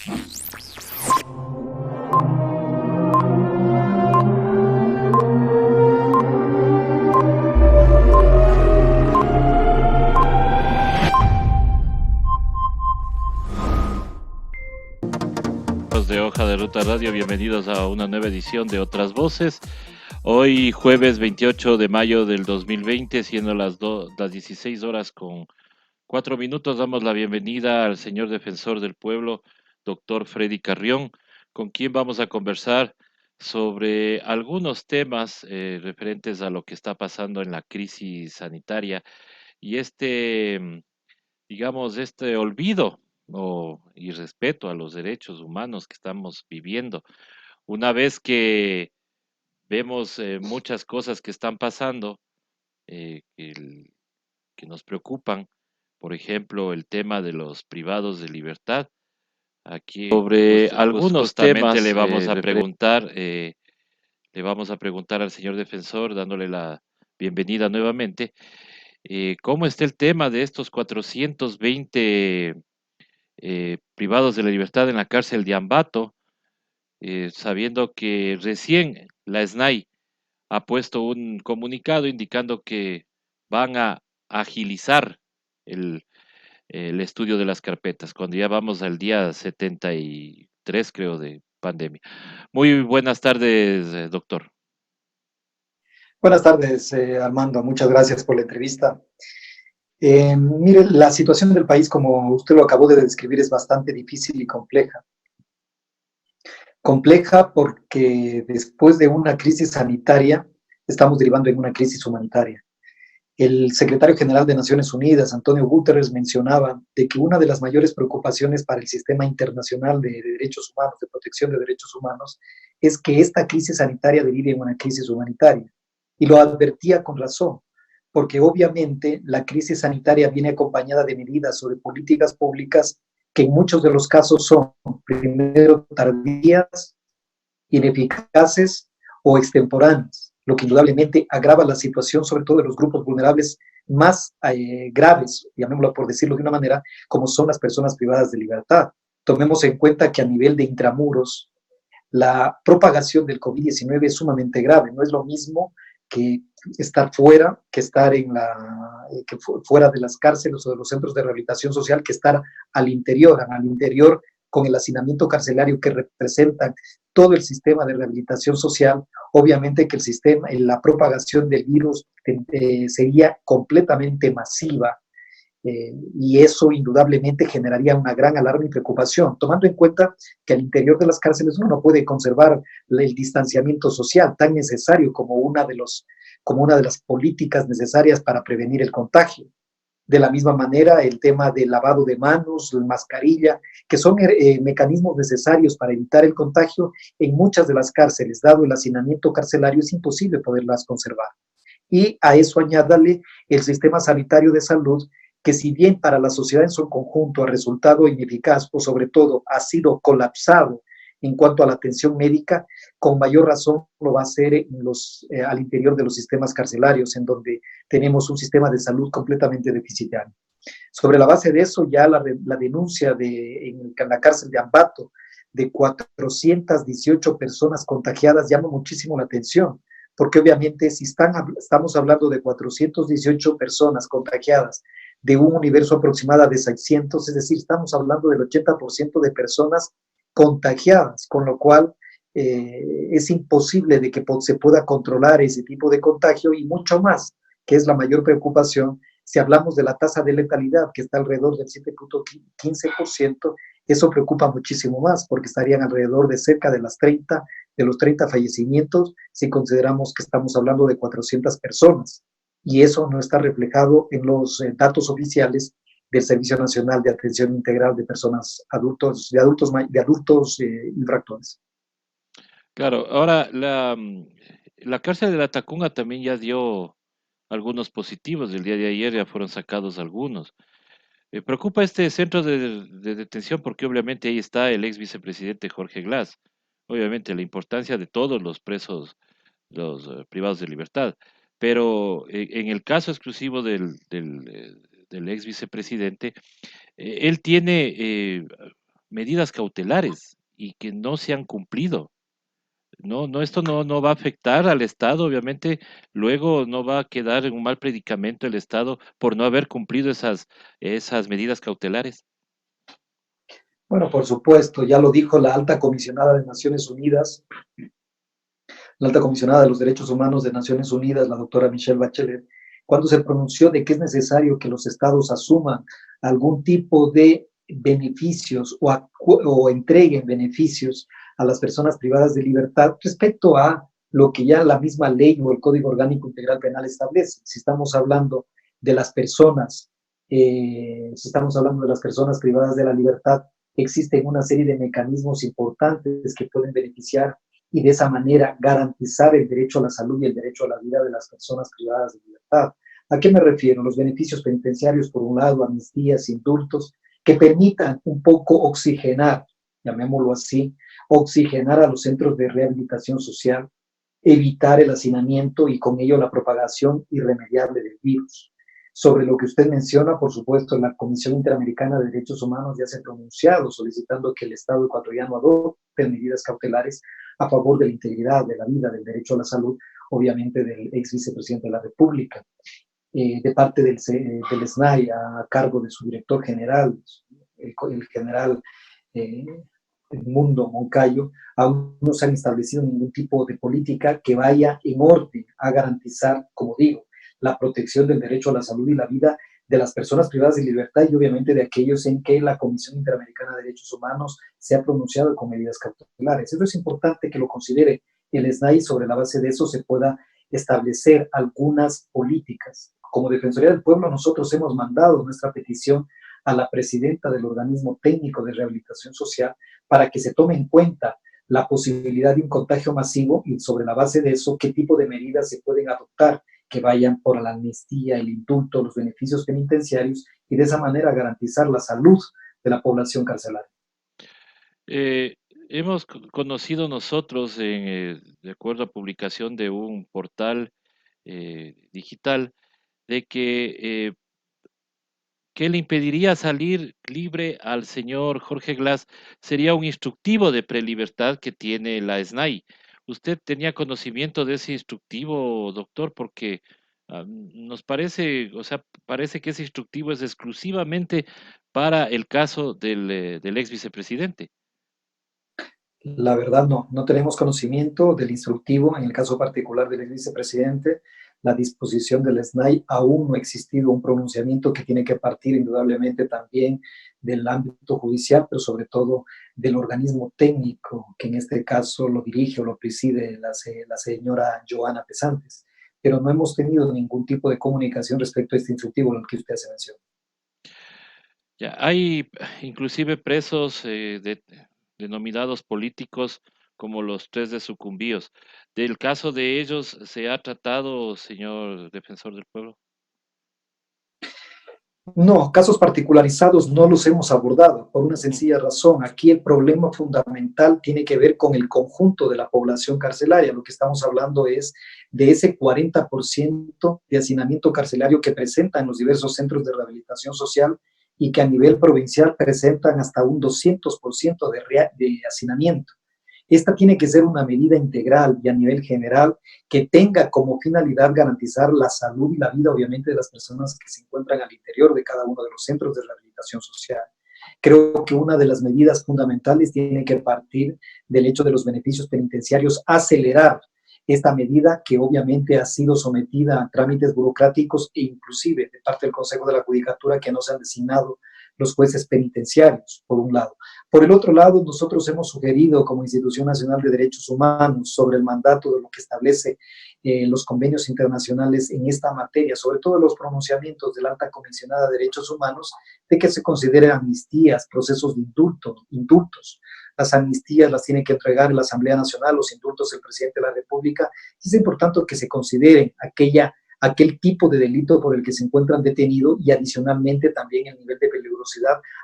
De Hoja de Ruta Radio, bienvenidos a una nueva edición de Otras Voces. Hoy jueves 28 de mayo del 2020, siendo las 16 horas con 4 minutos, damos la bienvenida al señor defensor del pueblo, doctor Freddy Carrión, con quien vamos a conversar sobre algunos temas referentes a lo que está pasando en la crisis sanitaria y digamos, este olvido o irrespeto a los derechos humanos que estamos viviendo. Una vez que vemos muchas cosas que están pasando, que nos preocupan, por ejemplo, el tema de los privados de libertad. Aquí Sobre algunos justamente le temas vamos a preguntar, al señor defensor, dándole la bienvenida nuevamente, ¿cómo está el tema de estos 420 privados de la libertad en la cárcel de Ambato, sabiendo que recién la SNAI ha puesto un comunicado indicando que van a agilizar el, el estudio de las carpetas, cuando ya vamos al día 73, creo, de pandemia? Muy buenas tardes, doctor. Buenas tardes, Armando. Muchas gracias por la entrevista. Mire, la situación del país, como usted lo acabó de describir, es bastante difícil y compleja. Compleja porque después de una crisis sanitaria, estamos derivando en una crisis humanitaria. El secretario general de Naciones Unidas, Antonio Guterres, mencionaba de que una de las mayores preocupaciones para el sistema internacional de derechos humanos, de protección de derechos humanos, es que esta crisis sanitaria derive en una crisis humanitaria. Y lo advertía con razón, porque obviamente la crisis sanitaria viene acompañada de medidas sobre políticas públicas que en muchos de los casos son, primero, tardías, ineficaces o extemporáneas, lo que indudablemente agrava la situación, sobre todo de los grupos vulnerables más graves, llamémoslo por decirlo de una manera, como son las personas privadas de libertad. Tomemos en cuenta que a nivel de intramuros, la propagación del COVID-19 es sumamente grave. No es lo mismo que estar fuera, que estar fuera de las cárceles o de los centros de rehabilitación social, que estar al interior con el hacinamiento carcelario que representan todo el sistema de rehabilitación social. Obviamente que la propagación del virus sería completamente masiva, y eso indudablemente generaría una gran alarma y preocupación, tomando en cuenta que al interior de las cárceles uno no puede conservar el distanciamiento social tan necesario como una de las políticas necesarias para prevenir el contagio. De la misma manera, el tema del lavado de manos, la mascarilla, que son mecanismos necesarios para evitar el contagio, en muchas de las cárceles, dado el hacinamiento carcelario, es imposible poderlas conservar. Y a eso añádale el sistema sanitario de salud, que si bien para la sociedad en su conjunto ha resultado ineficaz o sobre todo ha sido colapsado en cuanto a la atención médica, con mayor razón lo va a hacer al interior de los sistemas carcelarios, en donde tenemos un sistema de salud completamente deficitario. Sobre la base de eso, ya la denuncia en la cárcel de Ambato de 418 personas contagiadas llama muchísimo la atención, porque obviamente si estamos hablando de 418 personas contagiadas de un universo aproximado de 600, es decir, estamos hablando del 80% de personas contagiadas, con lo cual es imposible de que se pueda controlar ese tipo de contagio y mucho más, que es la mayor preocupación. Si hablamos de la tasa de letalidad, que está alrededor del 7.15%, eso preocupa muchísimo más, porque estarían alrededor de cerca de los 30 fallecimientos, si consideramos que estamos hablando de 400 personas. Y eso no está reflejado en los datos oficiales del Servicio Nacional de Atención Integral de Personas de adultos infractores. Claro, ahora la cárcel de la Tacunga también ya dio algunos positivos. El día de ayer ya fueron sacados algunos. Preocupa este centro de detención porque obviamente ahí está el ex vicepresidente Jorge Glass. Obviamente la importancia de todos los presos, los privados de libertad. Pero en el caso exclusivo del ex vicepresidente, él tiene medidas cautelares y que no se han cumplido. Esto no va a afectar al Estado, obviamente, luego no va a quedar en un mal predicamento el Estado por no haber cumplido esas medidas cautelares. Bueno, por supuesto, ya lo dijo la alta comisionada de Naciones Unidas, la alta comisionada de los Derechos Humanos de Naciones Unidas, la doctora Michelle Bachelet, cuando se pronunció de que es necesario que los estados asuman algún tipo de beneficios o entreguen beneficios a las personas privadas de libertad respecto a lo que ya la misma ley o el Código Orgánico Integral Penal establece. Si estamos hablando de las personas, si estamos hablando de las personas privadas de la libertad, existen una serie de mecanismos importantes que pueden beneficiar y de esa manera garantizar el derecho a la salud y el derecho a la vida de las personas privadas de libertad. ¿A qué me refiero? Los beneficios penitenciarios, por un lado, amnistías, indultos, que permitan un poco oxigenar, llamémoslo así, oxigenar a los centros de rehabilitación social, evitar el hacinamiento y con ello la propagación irremediable del virus. Sobre lo que usted menciona, por supuesto, la Comisión Interamericana de Derechos Humanos ya se ha pronunciado solicitando que el Estado ecuatoriano adopte medidas cautelares a favor de la integridad, de la vida, del derecho a la salud, obviamente del ex vicepresidente de la República. De parte del SNAI, a cargo de su director general, el general eh, Mundo Moncayo, aún no se han establecido ningún tipo de política que vaya en orden a garantizar, como digo, la protección del derecho a la salud y la vida de las personas privadas de libertad y obviamente de aquellos en que la Comisión Interamericana de Derechos Humanos se ha pronunciado con medidas cautelares. Eso es importante que lo considere el SNAI. Sobre la base de eso se pueda establecer algunas políticas. Como Defensoría del Pueblo, nosotros hemos mandado nuestra petición a la presidenta del organismo técnico de rehabilitación social para que se tome en cuenta la posibilidad de un contagio masivo y sobre la base de eso, qué tipo de medidas se pueden adoptar que vayan por la amnistía, el indulto, los beneficios penitenciarios y de esa manera garantizar la salud de la población carcelaria. Eh, hemos conocido nosotros, de acuerdo a publicación de un portal digital, de que ¿qué le impediría salir libre al señor Jorge Glass? Sería un instructivo de prelibertad que tiene la SNAI. ¿Usted tenía conocimiento de ese instructivo, doctor? Porque nos parece, o sea, parece que ese instructivo es exclusivamente para el caso del ex vicepresidente. La verdad no tenemos conocimiento del instructivo, en el caso particular del vicepresidente, la disposición del SNAI, aún no ha existido un pronunciamiento que tiene que partir indudablemente también del ámbito judicial, pero sobre todo del organismo técnico, que en este caso lo dirige o lo preside la señora Joana Pesantes. Pero no hemos tenido ningún tipo de comunicación respecto a este instructivo al que usted se menciona. Ya hay inclusive presos denominados políticos como los tres de Sucumbíos. Del caso de ellos se ha tratado, señor defensor del pueblo. No, casos particularizados no los hemos abordado por una Ujú. sencilla razón. Aquí el problema fundamental tiene que ver con el conjunto de la población carcelaria. Lo que estamos hablando es de ese 40% de hacinamiento carcelario que presentan los diversos centros de rehabilitación social y que a nivel provincial presentan hasta un 200% de hacinamiento. Esta tiene que ser una medida integral y a nivel general que tenga como finalidad garantizar la salud y la vida, obviamente, de las personas que se encuentran al interior de cada uno de los centros de rehabilitación social. Creo que una de las medidas fundamentales tiene que partir del hecho de los beneficios penitenciarios, acelerar esta medida que obviamente ha sido sometida a trámites burocráticos e inclusive de parte del Consejo de la Judicatura que no se han designado los jueces penitenciarios, por un lado. Por el otro lado, nosotros hemos sugerido como Institución Nacional de Derechos Humanos sobre el mandato de lo que establece los convenios internacionales en esta materia, sobre todo los pronunciamientos de la alta comisionada de derechos humanos, de que se consideren amnistías, procesos de indultos. Las amnistías las tiene que entregar la Asamblea Nacional, los indultos el presidente de la República. Es importante que se consideren aquel tipo de delito por el que se encuentran detenidos y adicionalmente también el nivel de peligrosidad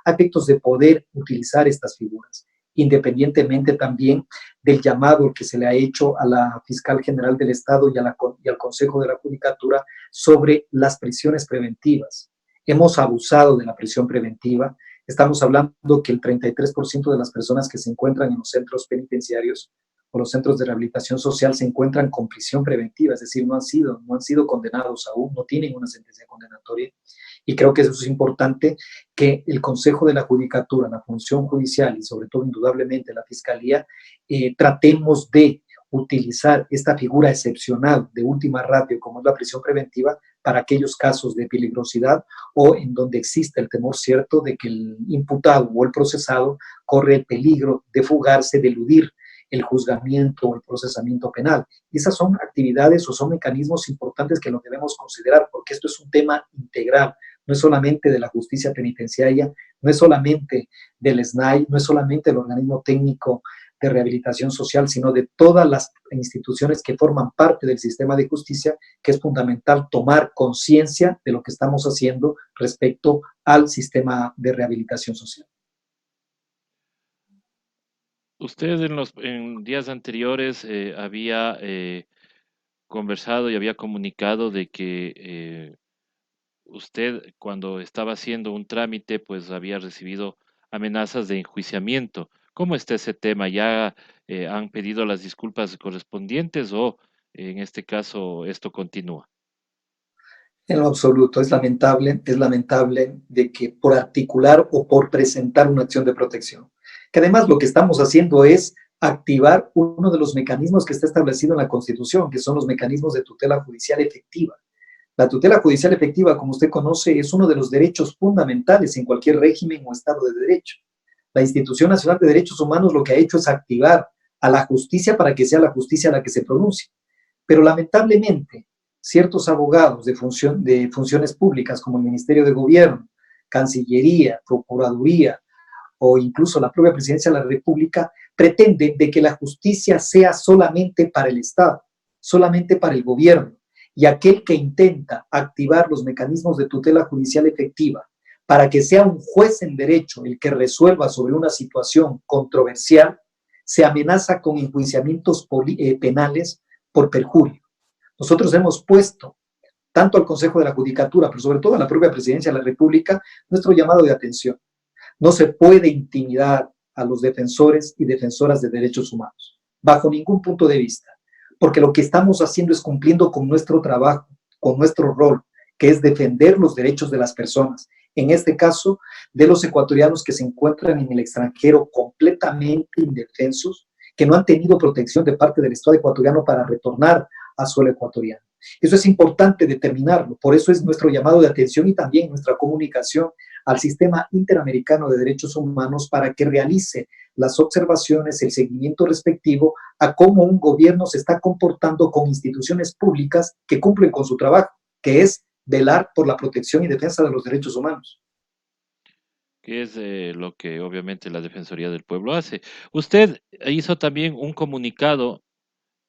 a efectos de poder utilizar estas figuras, independientemente también del llamado que se le ha hecho a la fiscal general del Estado y al Consejo de la Judicatura sobre las prisiones preventivas. Hemos abusado de la prisión preventiva, Estamos hablando que el 33% de las personas que se encuentran en los centros penitenciarios o los centros de rehabilitación social se encuentran con prisión preventiva, es decir, no han sido condenados aún, no tienen una sentencia condenatoria. Y creo que eso es importante, que el Consejo de la Judicatura, la función judicial y sobre todo indudablemente la Fiscalía, tratemos de utilizar esta figura excepcional de última ratio como es la prisión preventiva para aquellos casos de peligrosidad o en donde existe el temor cierto de que el imputado o el procesado corre el peligro de fugarse, de eludir el juzgamiento o el procesamiento penal. Y esas son actividades o son mecanismos importantes que lo debemos considerar, porque esto es un tema integral, no es solamente de la justicia penitenciaria, no es solamente del SNAI, no es solamente el organismo técnico de rehabilitación social, sino de todas las instituciones que forman parte del sistema de justicia, que es fundamental tomar conciencia de lo que estamos haciendo respecto al sistema de rehabilitación social. Usted en días anteriores había conversado y había comunicado de que usted cuando estaba haciendo un trámite, pues había recibido amenazas de enjuiciamiento. ¿Cómo está ese tema? ¿Ya han pedido las disculpas correspondientes o en este caso esto continúa? En lo absoluto, es lamentable de que por articular o por presentar una acción de protección, que además lo que estamos haciendo es activar uno de los mecanismos que está establecido en la Constitución, que son los mecanismos de tutela judicial efectiva. La tutela judicial efectiva, como usted conoce, es uno de los derechos fundamentales en cualquier régimen o Estado de Derecho. La Institución Nacional de Derechos Humanos lo que ha hecho es activar a la justicia para que sea la justicia la que se pronuncie. Pero lamentablemente, ciertos abogados de funciones públicas como el Ministerio de Gobierno, Cancillería, Procuraduría o incluso la propia Presidencia de la República pretenden de que la justicia sea solamente para el Estado, solamente para el gobierno. Y aquel que intenta activar los mecanismos de tutela judicial efectiva para que sea un juez en derecho el que resuelva sobre una situación controversial, se amenaza con enjuiciamientos penales por perjurio. Nosotros hemos puesto tanto al Consejo de la Judicatura, pero sobre todo a la propia Presidencia de la República, nuestro llamado de atención. No se puede intimidar a los defensores y defensoras de derechos humanos, bajo ningún punto de vista, porque lo que estamos haciendo es cumpliendo con nuestro trabajo, con nuestro rol, que es defender los derechos de las personas, en este caso de los ecuatorianos que se encuentran en el extranjero completamente indefensos, que no han tenido protección de parte del Estado ecuatoriano para retornar a suelo ecuatoriano. Eso es importante determinarlo, por eso es nuestro llamado de atención y también nuestra comunicación al Sistema Interamericano de Derechos Humanos para que realice las observaciones, el seguimiento respectivo a cómo un gobierno se está comportando con instituciones públicas que cumplen con su trabajo, que es velar por la protección y defensa de los derechos humanos. Que es lo que obviamente la Defensoría del Pueblo hace. Usted hizo también un comunicado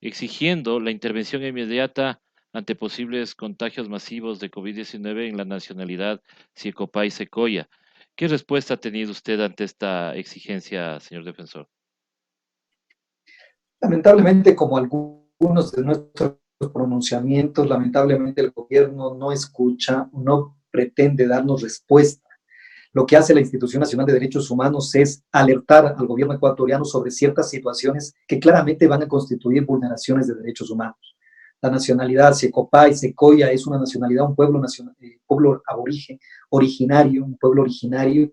exigiendo la intervención inmediata ante posibles contagios masivos de COVID-19 en la nacionalidad Siecopay Secoya. ¿Qué respuesta ha tenido usted ante esta exigencia, señor defensor? Lamentablemente, como algunos de nuestros pronunciamientos, lamentablemente el gobierno no escucha, no pretende darnos respuesta. Lo que hace la Institución Nacional de Derechos Humanos es alertar al gobierno ecuatoriano sobre ciertas situaciones que claramente van a constituir vulneraciones de derechos humanos. La nacionalidad Secopay, Secoya es una nacionalidad, un pueblo, pueblo aborigen, originario, un pueblo originario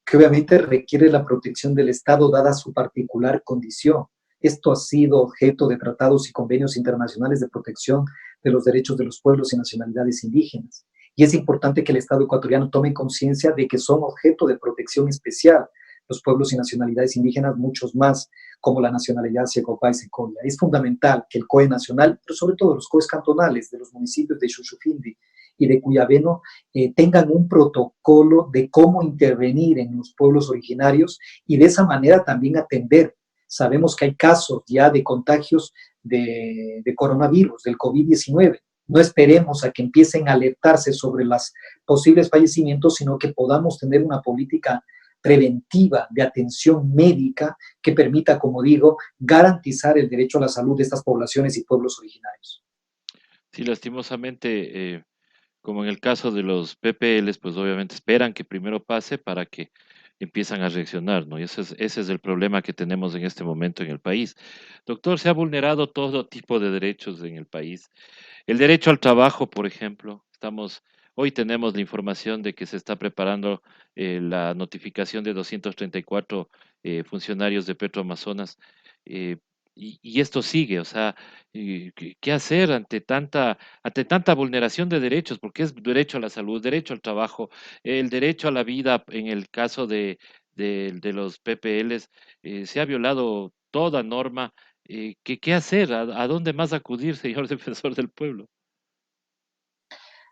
que obviamente requiere la protección del Estado dada su particular condición. Esto ha sido objeto de tratados y convenios internacionales de protección de los derechos de los pueblos y nacionalidades indígenas. Y es importante que el Estado ecuatoriano tome conciencia de que son objeto de protección especial los pueblos y nacionalidades indígenas, muchos más, como la nacionalidad Siecopay y Secoya. Es fundamental que el COE nacional, pero sobre todo los COEs cantonales de los municipios de Xuxufindi y de Cuyabeno, tengan un protocolo de cómo intervenir en los pueblos originarios y de esa manera también atender. Sabemos que hay casos ya de contagios de coronavirus, del COVID-19. No esperemos a que empiecen a alertarse sobre los posibles fallecimientos, sino que podamos tener una política preventiva de atención médica que permita, como digo, garantizar el derecho a la salud de estas poblaciones y pueblos originarios. Sí, lastimosamente, como en el caso de los PPLs, pues obviamente esperan que primero pase para que empiezan a reaccionar, ¿no? Y ese es el problema que tenemos en este momento en el país. Doctor, se ha vulnerado todo tipo de derechos en el país. El derecho al trabajo, por ejemplo, hoy tenemos la información de que se está preparando la notificación de 234 funcionarios de Petroamazonas, eh, y esto sigue, o sea, ¿qué hacer ante tanta vulneración de derechos? Porque es derecho a la salud, derecho al trabajo, el derecho a la vida en el caso de los PPLs, se ha violado toda norma. ¿Qué hacer? A dónde más acudir, señor defensor del pueblo?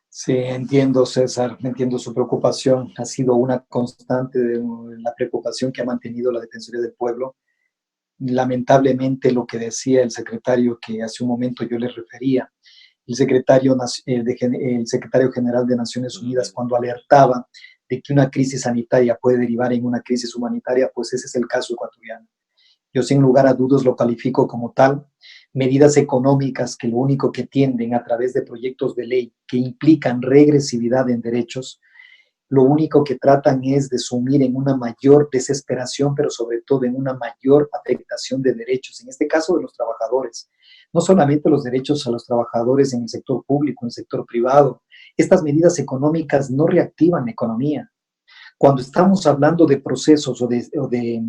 Sí, entiendo, César, entiendo su preocupación. Ha sido una constante de la preocupación que ha mantenido la Defensoría del Pueblo. Lamentablemente, lo que decía el secretario que hace un momento yo le refería, el secretario general de Naciones Unidas, cuando alertaba de que una crisis sanitaria puede derivar en una crisis humanitaria, pues ese es el caso ecuatoriano. Yo sin lugar a dudas lo califico como tal. Medidas económicas que lo único que tienden a través de proyectos de ley que implican regresividad en derechos, lo único que tratan es de sumir en una mayor desesperación, pero sobre todo en una mayor afectación de derechos, en este caso de los trabajadores. No solamente los derechos a los trabajadores en el sector público, en el sector privado. Estas medidas económicas no reactivan la economía. Cuando estamos hablando de procesos o de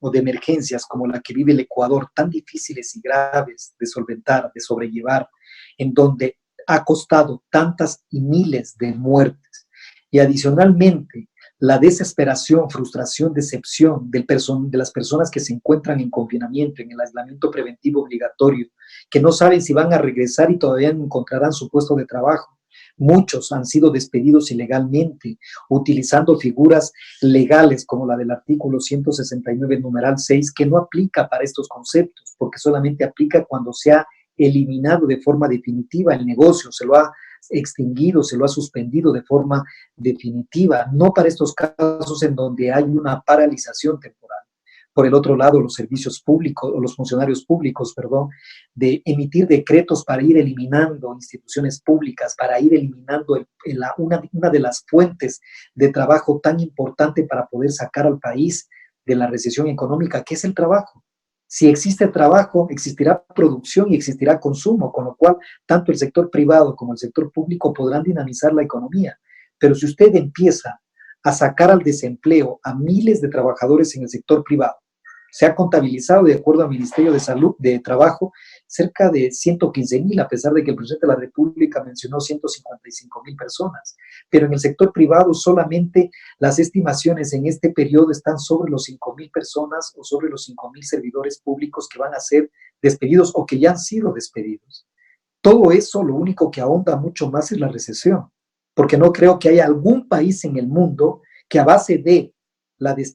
emergencias como la que vive el Ecuador, tan difíciles y graves de solventar, de sobrellevar, en donde ha costado tantas y miles de muertes, y adicionalmente la desesperación, frustración, decepción de las personas que se encuentran en confinamiento, en el aislamiento preventivo obligatorio, que no saben si van a regresar y todavía no encontrarán su puesto de trabajo. Muchos han sido despedidos ilegalmente, utilizando figuras legales como la del artículo 169, numeral 6, que no aplica para estos conceptos, porque solamente aplica cuando se ha eliminado de forma definitiva el negocio, se lo ha extinguido, se lo ha suspendido de forma definitiva, no para estos casos en donde hay una paralización temporal. Por el otro lado, los servicios públicos o los funcionarios públicos, perdón, de emitir decretos para ir eliminando instituciones públicas, para ir eliminando una de las fuentes de trabajo tan importante para poder sacar al país de la recesión económica, que es el trabajo. Si existe trabajo, existirá producción y existirá consumo, con lo cual tanto el sector privado como el sector público podrán dinamizar la economía. Pero si usted empieza a sacar al desempleo a miles de trabajadores en el sector privado, se ha contabilizado, de acuerdo al Ministerio de Salud, de Trabajo, cerca de 115,000, a pesar de que el presidente de la República mencionó 155,000 personas. Pero en el sector privado solamente las estimaciones en este periodo están sobre los 5,000 personas o sobre los 5,000 servidores públicos que van a ser despedidos o que ya han sido despedidos. Todo eso lo único que ahonda mucho más es la recesión, porque no creo que haya algún país en el mundo que a base de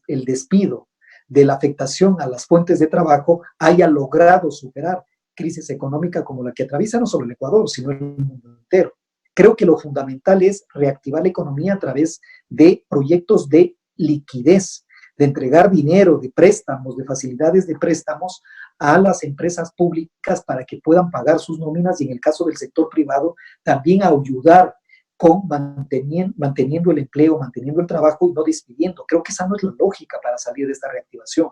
el despido, de la afectación a las fuentes de trabajo, haya logrado superar crisis económica como la que atraviesa no solo el Ecuador, sino el mundo entero. Creo que lo fundamental es reactivar la economía a través de proyectos de liquidez, de entregar dinero, de préstamos, de facilidades de préstamos a las empresas públicas para que puedan pagar sus nóminas y en el caso del sector privado también a ayudar con manteniendo el empleo, manteniendo el trabajo y no despidiendo. Creo que esa no es la lógica para salir de esta reactivación.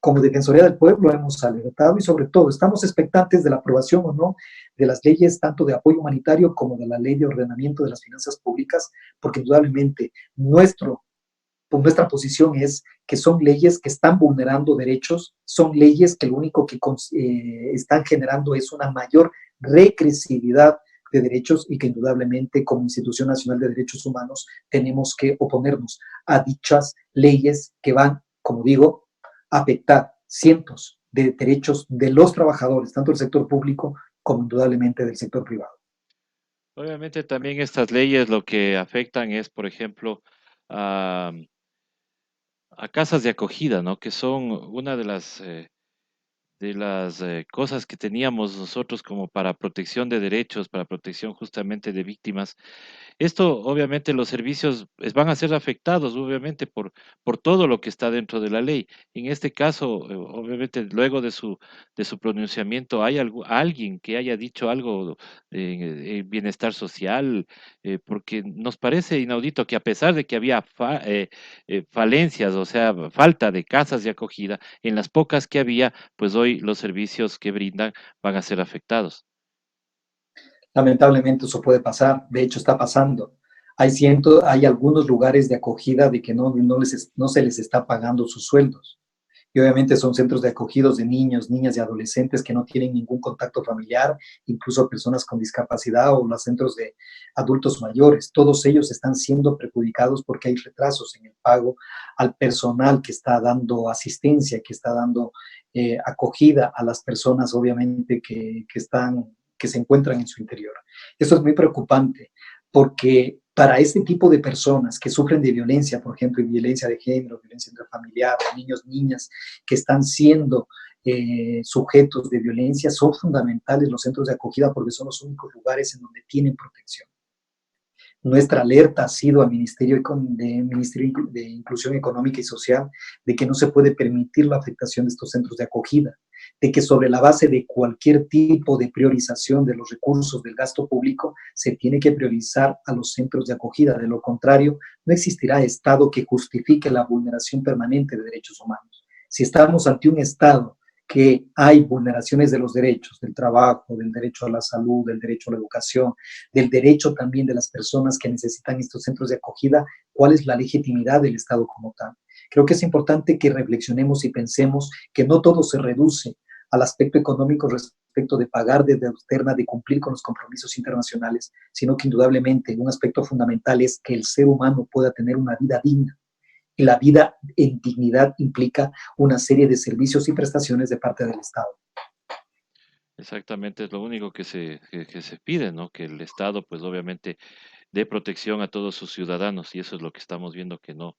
Como Defensoría del Pueblo hemos alertado y sobre todo estamos expectantes de la aprobación o no de las leyes tanto de apoyo humanitario como de la ley de ordenamiento de las finanzas públicas, porque indudablemente nuestra posición es que son leyes que están vulnerando derechos, son leyes que lo único que están generando es una mayor regresividad de derechos y que indudablemente como Institución Nacional de Derechos Humanos tenemos que oponernos a dichas leyes que van, como digo, a afectar cientos de derechos de los trabajadores, tanto del sector público como indudablemente del sector privado. Obviamente también estas leyes lo que afectan es, por ejemplo, a, a casas de acogida, ¿no? Que son una de las cosas que teníamos nosotros como para protección de derechos, para protección justamente de víctimas. Esto, obviamente, los servicios van a ser afectados, obviamente, por todo lo que está dentro de la ley. En este caso, obviamente, luego de su pronunciamiento, ¿hay alguien que haya dicho algo en bienestar social? Porque nos parece inaudito que a pesar de que había falencias, o sea, falta de casas de acogida, en las pocas que había, pues hoy los servicios que brindan van a ser afectados. Lamentablemente eso puede pasar, de hecho está pasando. Hay algunos lugares de acogida de que no se les está pagando sus sueldos. Y obviamente son centros de acogidos de niños, niñas y adolescentes que no tienen ningún contacto familiar, incluso personas con discapacidad o los centros de adultos mayores. Todos ellos están siendo perjudicados porque hay retrasos en el pago al personal que está dando asistencia, que está dando acogida a las personas, obviamente, que se encuentran en su interior. Esto es muy preocupante porque para este tipo de personas que sufren de violencia, por ejemplo, violencia de género, violencia intrafamiliar, niños, niñas que están siendo sujetos de violencia, son fundamentales los centros de acogida porque son los únicos lugares en donde tienen protección. Nuestra alerta ha sido al Ministerio de Inclusión Económica y Social de que no se puede permitir la afectación de estos centros de acogida, de que sobre la base de cualquier tipo de priorización de los recursos del gasto público se tiene que priorizar a los centros de acogida. De lo contrario, no existirá Estado que justifique la vulneración permanente de derechos humanos. Si estamos ante un Estado que hay vulneraciones de los derechos, del trabajo, del derecho a la salud, del derecho a la educación, del derecho también de las personas que necesitan estos centros de acogida, cuál es la legitimidad del Estado como tal. Creo que es importante que reflexionemos y pensemos que no todo se reduce al aspecto económico respecto de pagar deuda externa, de cumplir con los compromisos internacionales, sino que indudablemente un aspecto fundamental es que el ser humano pueda tener una vida digna. Y la vida en dignidad implica una serie de servicios y prestaciones de parte del Estado. Exactamente, es lo único que se pide, ¿no? Que el Estado, pues obviamente, dé protección a todos sus ciudadanos y eso es lo que estamos viendo que no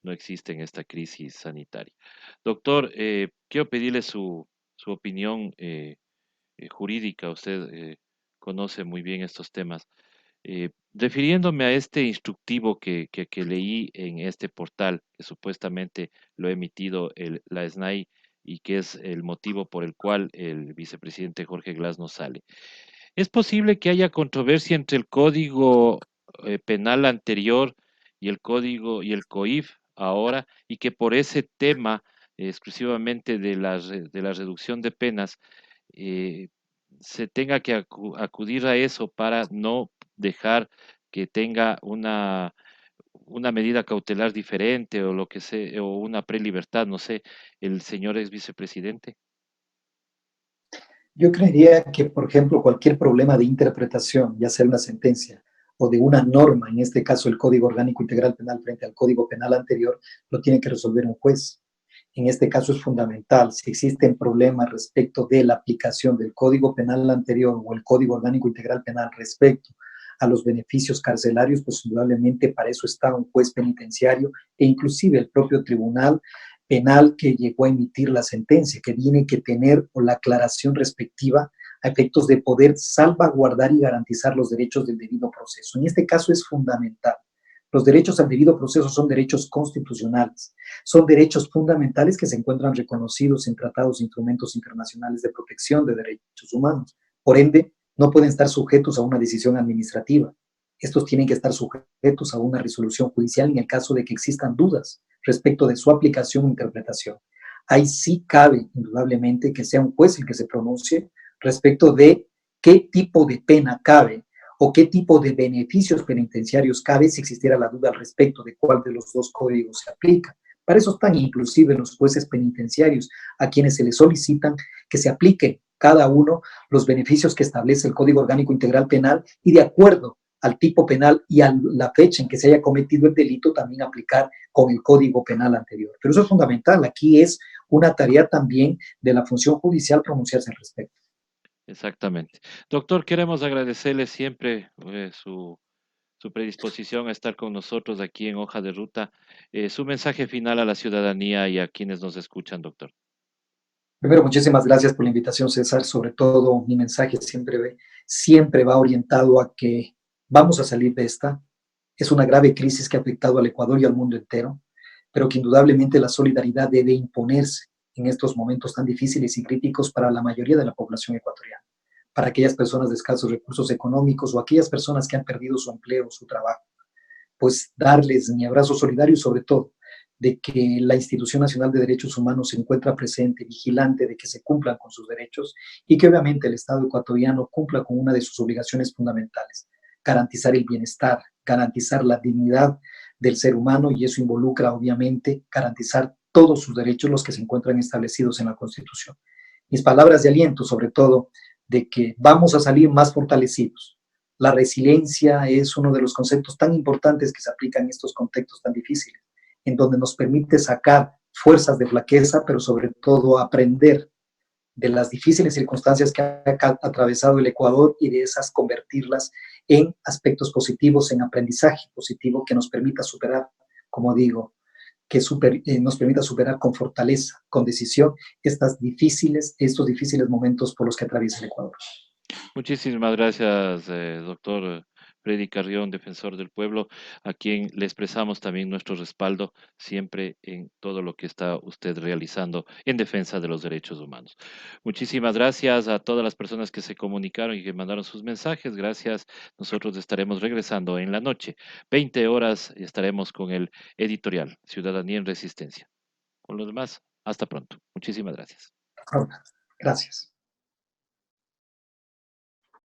existe en esta crisis sanitaria. Doctor, quiero pedirle su opinión jurídica. Usted conoce muy bien estos temas. Refiriéndome a este instructivo que leí en este portal, que supuestamente lo ha emitido la SNAI y que es el motivo por el cual el vicepresidente Jorge Glass no sale. ¿Es posible que haya controversia entre el código penal anterior y el código y el COIF ahora y que por ese tema exclusivamente de de la reducción de penas eh, se tenga que acudir a eso para no dejar que tenga una medida cautelar diferente o lo que sea, o una prelibertad, no sé, el señor ex vicepresidente? Yo creería que, por ejemplo, cualquier problema de interpretación, ya sea una sentencia o de una norma, en este caso el Código Orgánico Integral Penal frente al Código Penal anterior, lo tiene que resolver un juez. En este caso es fundamental. Si existen problemas respecto de la aplicación del Código Penal anterior o el Código Orgánico Integral Penal respecto a los beneficios carcelarios, pues indudablemente para eso está un juez penitenciario e inclusive el propio tribunal penal que llegó a emitir la sentencia, que tiene que tener la aclaración respectiva a efectos de poder salvaguardar y garantizar los derechos del debido proceso. En este caso es fundamental. Los derechos al debido proceso son derechos constitucionales, son derechos fundamentales que se encuentran reconocidos en tratados e instrumentos internacionales de protección de derechos humanos. Por ende, no pueden estar sujetos a una decisión administrativa. Estos tienen que estar sujetos a una resolución judicial en el caso de que existan dudas respecto de su aplicación o interpretación. Ahí sí cabe, indudablemente, que sea un juez el que se pronuncie respecto de qué tipo de pena cabe o qué tipo de beneficios penitenciarios cabe si existiera la duda al respecto de cuál de los dos códigos se aplica. Para eso están inclusive los jueces penitenciarios a quienes se les solicitan que se apliquen cada uno los beneficios que establece el Código Orgánico Integral Penal y de acuerdo al tipo penal y a la fecha en que se haya cometido el delito también aplicar con el Código Penal anterior. Pero eso es fundamental. Aquí es una tarea también de la función judicial pronunciarse al respecto. Exactamente. Doctor, queremos agradecerle siempre su predisposición a estar con nosotros aquí en Hoja de Ruta. Su mensaje final a la ciudadanía y a quienes nos escuchan, doctor. Primero, muchísimas gracias por la invitación, César. Sobre todo, mi mensaje siempre va orientado a que vamos a salir de esta. Es una grave crisis que ha afectado al Ecuador y al mundo entero, pero que indudablemente la solidaridad debe imponerse en estos momentos tan difíciles y críticos para la mayoría de la población ecuatoriana, para aquellas personas de escasos recursos económicos o aquellas personas que han perdido su empleo o su trabajo, pues darles mi abrazo solidario y sobre todo de que la Institución Nacional de Derechos Humanos se encuentra presente, vigilante de que se cumplan con sus derechos y que obviamente el Estado ecuatoriano cumpla con una de sus obligaciones fundamentales, garantizar el bienestar, garantizar la dignidad del ser humano y eso involucra obviamente garantizar todos sus derechos, los que se encuentran establecidos en la Constitución. Mis palabras de aliento, sobre todo, de que vamos a salir más fortalecidos. La resiliencia es uno de los conceptos tan importantes que se aplican en estos contextos tan difíciles, en donde nos permite sacar fuerzas de flaqueza, pero sobre todo aprender de las difíciles circunstancias que ha atravesado el Ecuador y de esas convertirlas en aspectos positivos, en aprendizaje positivo que nos permita superar, como digo, que nos permita superar con fortaleza, con decisión, estos difíciles momentos por los que atraviesa el Ecuador. Muchísimas gracias, doctor Freddy Carrión, defensor del pueblo, a quien le expresamos también nuestro respaldo siempre en todo lo que está usted realizando en defensa de los derechos humanos. Muchísimas gracias a todas las personas que se comunicaron y que mandaron sus mensajes. Gracias. Nosotros estaremos regresando en la noche. 20 horas y estaremos con el editorial Ciudadanía en Resistencia. Con los demás, hasta pronto. Muchísimas gracias. Ahora, gracias.